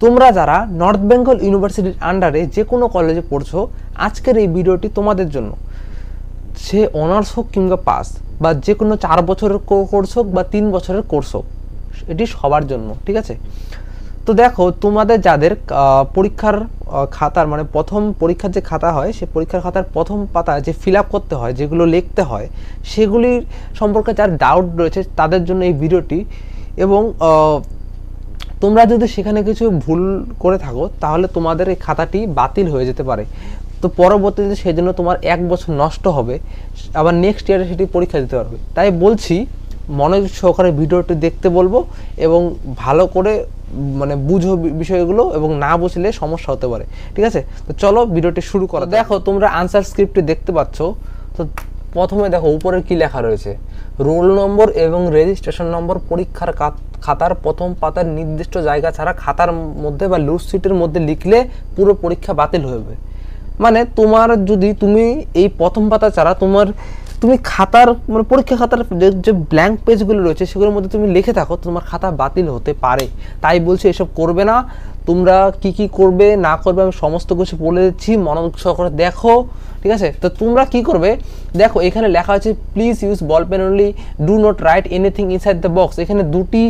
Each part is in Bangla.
তোমরা যারা নর্থ বেঙ্গল ইউনিভার্সিটির আন্ডারে যে কোনো কলেজে পড়ছো, আজকের এই ভিডিওটি তোমাদের জন্য। সে অনার্স হোক কিংবা পাস, বা যে কোনো 4 বছরের কোর্স হোক বা 3 বছরের কোর্স হোক, এটি সবার জন্য, ঠিক আছে? তো দেখো, তোমাদের যাদের পরীক্ষার খাতার মানে প্রথম পরীক্ষার যে খাতা হয়, সে পরীক্ষার খাতার প্রথম পাতা যে ফিল আপ করতে হয়, যেগুলো লিখতে হয়, সেগুলির সম্পর্কে যার ডাউট রয়েছে তাদের জন্য এই ভিডিওটি। এবং তোমরা যদি সেখানে কিছু ভুল করে থাকো, তাহলে তোমাদের এই খাতাটি বাতিল হয়ে যেতে পারে। তো পরবর্তীতে সেই জন্য তোমার 1 বছর নষ্ট হবে, আবার নেক্সট ইয়ারে সেটি পরীক্ষা দিতে পারবে। তাই বলছি, মনোযোগ সহকারে ভিডিওটি দেখতে বলবো এবং ভালো করে মানে বুঝো বিষয়গুলো, এবং না বুঝলে সমস্যা হতে পারে, ঠিক আছে? তো চলো ভিডিওটি শুরু করো। দেখো, তোমরা আনসার স্ক্রিপ্টে দেখতে পাচ্ছ। তো প্রথমে দেখো উপরে কি লেখা রয়েছে, রোল নম্বর এবং রেজিস্ট্রেশন নম্বর পরীক্ষার খাতার প্রথম পাতার নির্দিষ্ট জায়গা ছাড়া খাতার মধ্যে বা লুজ সিটের মধ্যে লিখলে পুরো পরীক্ষা বাতিল হবে। মানে তোমার যদি তুমি এই প্রথম পাতা ছাড়া তুমি খাতার মানে পরীক্ষা খাতার যে ব্ল্যাঙ্ক পেজগুলো রয়েছে সেগুলোর মধ্যে তুমি লিখে থাকো, তোমার খাতা বাতিল হতে পারে। তাই বলছি, এসব করবে না। তোমরা কি করবে না করবে আমি সমস্ত কিছু বলে দিচ্ছি, মনোযোগ সহকারে দেখো, ঠিক আছে? তো তোমরা কি করবে, দেখো এখানে লেখা আছে please use ball pen only, do not write anything inside the box. এখানে দুটি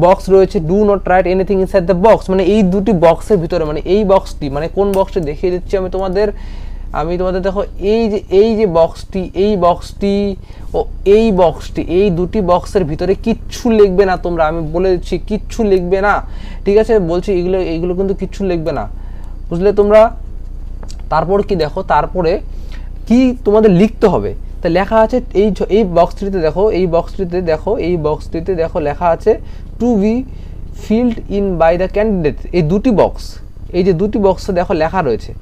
বক্স রয়েছে, do not write anything inside the box, মানে এই দুটি বক্সের ভিতরে, মানে এই বক্সটি, মানে কোন বক্সটি দেখিয়ে দিচ্ছি আমি তোমাদের দেখো, এই যে বক্সটি, এই বক্সটি ও এই বক্সটি, এই দুটি বক্সের ভিতরে কিচ্ছু লিখবে না তোমরা, আমি বলে দিচ্ছি কিচ্ছু লিখবে না, ঠিক আছে? বলছি এইগুলো কিন্তু কিচ্ছু লিখবে না, বুঝলে তোমরা? তারপর কি দেখো, তারপরে কি তোমাদের লিখতে হবে, তা লেখা আছে এই বক্সটিতে দেখো, এই বক্সটিতে দেখো লেখা আছে to be filled in by the candidate. এই দুটি বক্স, এই যে দুটি বক্সে দেখো লেখা রয়েছে,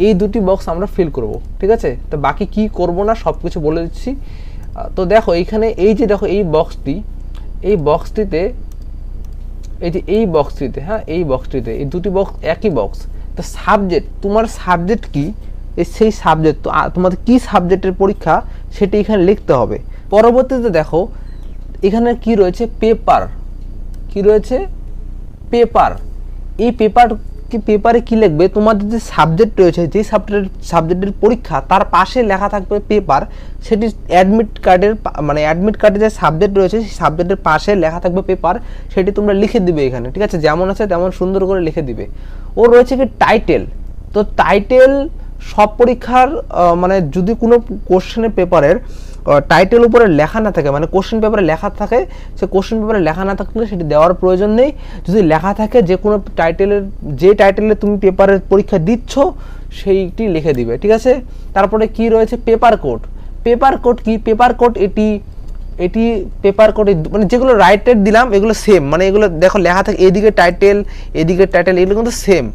এই দুটি বক্স আমরা ফিল করব, ঠিক আছে? তো বাকি কি করব না সব কিছু বলে দিচ্ছি। তো দেখো এইখানে এই যে দেখো এই বক্সটিতে হ্যাঁ, এই দুটি বক্স একই বক্স। তো সাবজেক্ট, তোমার সাবজেক্ট কি, সেই সাবজেক্ট তো তোমাদের কি সাবজেক্টের পরীক্ষা সেটি এখানে লিখতে হবে। পরবর্তীতে দেখো এখানে কি রয়েছে, পেপার। এই পেপারে কি লিখবে, তোমাদের যে সাবজেক্ট রয়েছে, যে সাবজেক্টের পরীক্ষা তার পাশে লেখা থাকবে পেপার, সেটি অ্যাডমিট কার্ডে যে সাবজেক্ট রয়েছে সেই সাবজেক্টের পাশে লেখা থাকবে পেপার, সেটি তোমরা লিখে দিবে এখানে, ঠিক আছে? যেমন আছে তেমন সুন্দর করে লিখে দিবে। ও রয়েছে কি টাইটেল। তো টাইটেল সব পরীক্ষার মানে যদি কোনো কোশ্চেনের পেপারের টাইটেল উপরে লেখা না থাকে, মানে কোশ্চেন পেপারে লেখা থাকে, সে কোশ্চেন পেপারে লেখা না থাকলে সেটি দেওয়ার প্রয়োজন নেই। যদি লেখা থাকে যে কোনো যে টাইটেলে তুমি পেপারের পরীক্ষা দিচ্ছ সেইটি লিখে দিবে, ঠিক আছে? তারপরে কি রয়েছে, পেপার কোড কি, পেপার কোড মানে যেগুলো রাইটেড দিলাম এগুলো সেম, মানে এগুলো দেখো লেখা থাকে এদিকে টাইটেল এগুলো কিন্তু সেম,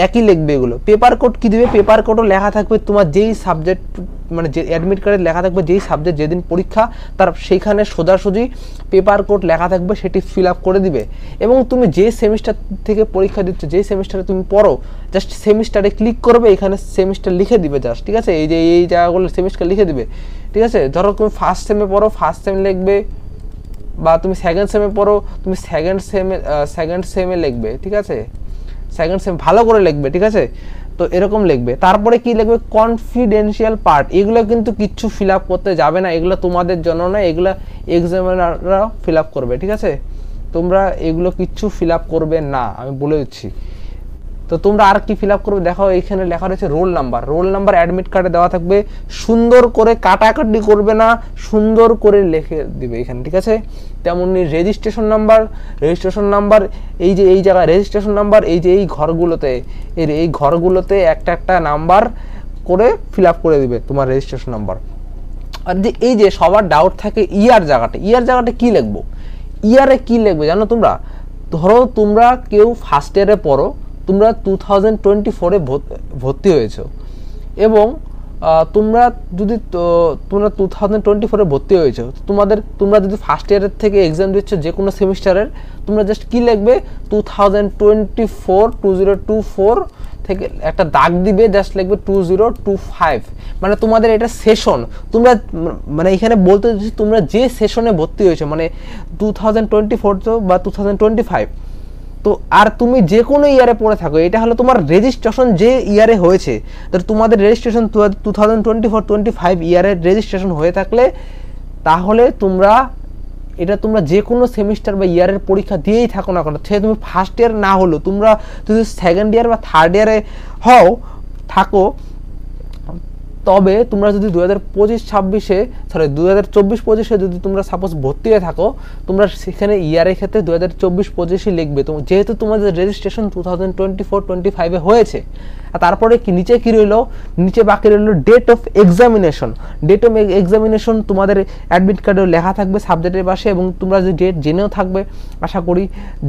একই লিখবে এগুলো। পেপার কোড কি দিবে, পেপার কোডও লেখা থাকবে তোমার যেই সাবজেক্ট, মানে যে অ্যাডমিট কার্ডে লেখা থাকবে যেই সাবজেক্ট যেদিন পরীক্ষা তার সেইখানে সোজাসুজি পেপার কোড লেখা থাকবে, সেটি ফিল আপ করে দিবে। এবং তুমি যে সেমিস্টার থেকে পরীক্ষা দিচ্ছ, যেই সেমিস্টারে তুমি পড়ো, জাস্ট সেমিস্টারে ক্লিক করবে, এখানে সেমিস্টার লিখে দিবে জাস্ট, ঠিক আছে? এই জায়গাগুলো সেমিস্টার লিখে দিবে, ঠিক আছে? ধরো তুমি ফার্স্ট সেমে পড়ো, ফার্স্ট সেম লিখবে, বা তুমি সেকেন্ড সেমে পড়ো, তুমি সেকেন্ড সেমে লিখবে, ঠিক আছে? সেকেন্ড সেম ভালো করে লিখবে, ঠিক আছে? তো এরকম লিখবে। তারপরে কি লিখবে, কনফিডেন্সিয়াল পার্ট। এগুলো কিন্তু কিচ্ছু ফিল আপ করতে যাবে না, এগুলো তোমাদের জন্য না, এগুলো এক্সামিনাররা ফিল আপ করবে, ঠিক আছে? তোমরা এগুলো কিচ্ছু ফিল আপ করবে না, আমি বলে দিচ্ছি। তো তোমরা আর কি ফিল আপ করবে, দেখো এখানে লেখা রয়েছে রোল নাম্বার অ্যাডমিট কার্ডে দেওয়া থাকবে, সুন্দর করে কাটাকাটি করবে না, সুন্দর করে লিখে দিবে এখানে, ঠিক আছে? তেমনি রেজিস্ট্রেশন নাম্বার এই যে এই জায়গায় রেজিস্ট্রেশন নাম্বার, এই যে এই ঘরগুলোতে একটা নাম্বার করে ফিল আপ করে দিবে তোমার রেজিস্ট্রেশন নাম্বার। আর যে এই যে সবার ডাউট থাকে ইয়ার জায়গাটা কি লিখবো, ইয়ারে কি লিখবে জানো তোমরা? ধরো তোমরা কেউ ফার্স্ট ইয়ারে পড়ো, তোমরা 2024-এ ভর্তি হয়েছো, এবং তোমরা 2024-এ ভর্তি হয়েছো, তোমরা যদি ফার্স্ট ইয়ারের থেকে এক্সাম দিচ্ছ যে কোনো সেমিস্টারের, তোমরা জাস্ট কি লিখবে, 2024 থেকে একটা দাগ দিবে, জাস্ট লিখবে 2025, মানে তোমাদের এটা সেশন। তোমরা মানে এখানে বলতে চাইছি তোমরা যে সেশনে ভর্তি হয়েছো, মানে 2024 বা 2025, তো আর তুমি যে কোনো ইয়ারে পড়ে থাকো, এটা হলো তোমার রেজিস্ট্রেশন যে ইয়ারে হয়েছে। তো তোমাদের রেজিস্ট্রেশন 2024-25 ইয়ারের রেজিস্ট্রেশন হয়ে থাকলে তাহলে তোমরা যে কোনো সেমিস্টার বা ইয়ারের পরীক্ষা দিয়েই থাকো না কেন, সে তুমি ফার্স্ট ইয়ার না হলো, তোমরা যদি সেকেন্ড ইয়ার বা থার্ড ইয়ারে থাকো, তবে তোমরা যদি 2024-25 যদি তোমরা সাপোজ ভর্তি হয়ে থাকো, তোমরা সেখানে ইয়ারের ক্ষেত্রে 2024-25 লিখবে, যেহেতু তোমাদের রেজিস্ট্রেশন 2024-25 হয়েছে। আর তারপরে নিচে কি রইলো, নিচে বাকি রইলো ডেট অফ এক্সামিনেশন তোমাদের অ্যাডমিট কার্ডেও লেখা থাকবে সাবজেক্টের পাশে, এবং তোমরা যে ডেট জেনেও থাকবে আশা করি,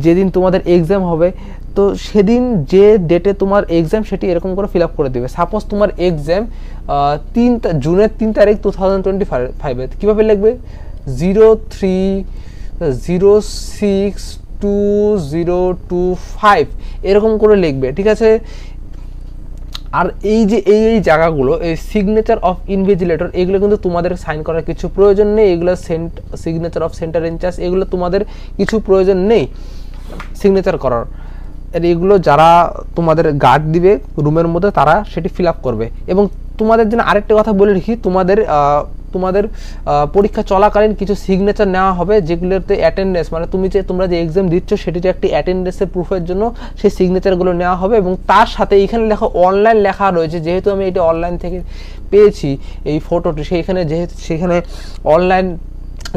যেদিন তোমাদের এক্সাম হবে। তো সেদিন যে ডেটে তোমার এক্সাম সেটি এরকম করে ফিল আপ করে দেবে। সাপোজ তোমার এক্সাম জুনের 3 তারিখ 2025, কীভাবে লিখবে, 03/06/2025 এরকম করে লিখবে, ঠিক আছে। আর এই যে এই জায়গাগুলো, এই সিগনেচার অফ ইনভিজিলেটর, এগুলো কিন্তু তোমাদের সাইন করার কিছু প্রয়োজন নেই। এগুলো সিগনেচার অফ সেন্টার ইনচার্জ, এগুলো তোমাদের কিছু প্রয়োজন নেই সিগনেচার করার। এগুলো যারা তোমাদের গার্ড দিবে রুমের মধ্যে তারা সেটি ফিল আপ করবে। এবং তোমাদের জন্য আরেকটা কথা বলে রাখি, তোমাদের পরীক্ষা চলাকালীন কিছু সিগনেচার নেওয়া হবে, যেগুলোতে অ্যাটেন্ডেন্স, মানে তোমরা যে এক্সাম দিচ্ছ সেটিতে একটি অ্যাটেন্ডেন্সের প্রুফের জন্য সেই সিগনেচারগুলো নেওয়া হবে। এবং তার সাথে এইখানে অনলাইন লেখা রয়েছে, যেহেতু আমি এটা অনলাইন থেকে পেয়েছি এই ফটোটি, সেখানে অনলাইন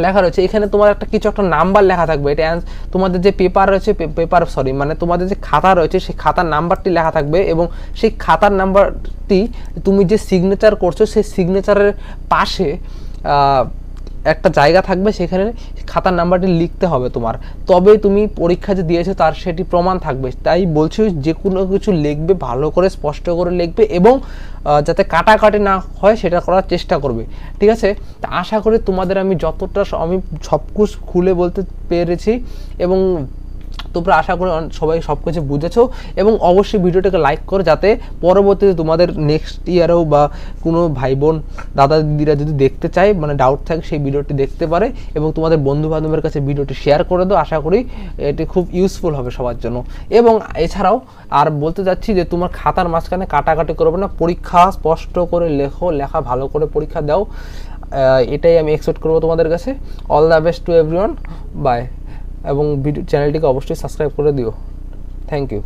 লেখা রয়েছে, এখানে তোমার কিছু একটা নাম্বার লেখা থাকবে। এটা তোমাদের যে মানে তোমাদের যে খাতা রয়েছে সেই খাতার নাম্বারটি লেখা থাকবে, এবং সেই খাতার নাম্বারটি তুমি যে সিগনেচার করছো সেই সিগনেচারের পাশে একটা জায়গা থাকবে, সেখানে খাতার নাম্বারটি লিখতে হবে তোমার, তবেই তুমি পরীক্ষা যে দিয়েছো তার সেটি প্রমাণ থাকবে। তাই বলছি যে কোনো কিছু লিখবে ভালো করে স্পষ্ট করে লিখবে, এবং যাতে কাটাকাটি না হয় সেটা করার চেষ্টা করবে, ঠিক আছে। তা আশা করি তোমাদের আমি সব কিছু খুলে বলতে পেরেছি, এবং তোমরা আশা করি সবাই সব কিছু বুঝেছো। এবং অবশ্যই ভিডিওটাকে লাইক করো, যাতে পরবর্তীতে তোমাদের নেক্সট ইয়ারেও বা কোনো ভাই বোন দাদা দিদিরা যদি দেখতে চায়, মানে ডাউট থাকে, সেই ভিডিওটি দেখতে পারে। এবং তোমাদের বন্ধু বান্ধবের কাছে ভিডিওটি শেয়ার করে দাও, আশা করি এটি খুব ইউজফুল হবে সবার জন্য। এবং এছাড়াও আর বলতে যাচ্ছি যে তোমার খাতার মাঝখানে কাটাকাটি করবে না, পরীক্ষা স্পষ্ট করে লেখা ভালো করে পরীক্ষা দাও, এটাই আমি এক্সপেক্ট করবো তোমাদের কাছে। All the best to everyone, bye. এবং চ্যানেলটিকে অবশ্যই সাবস্ক্রাইব করে দিও। Thank you.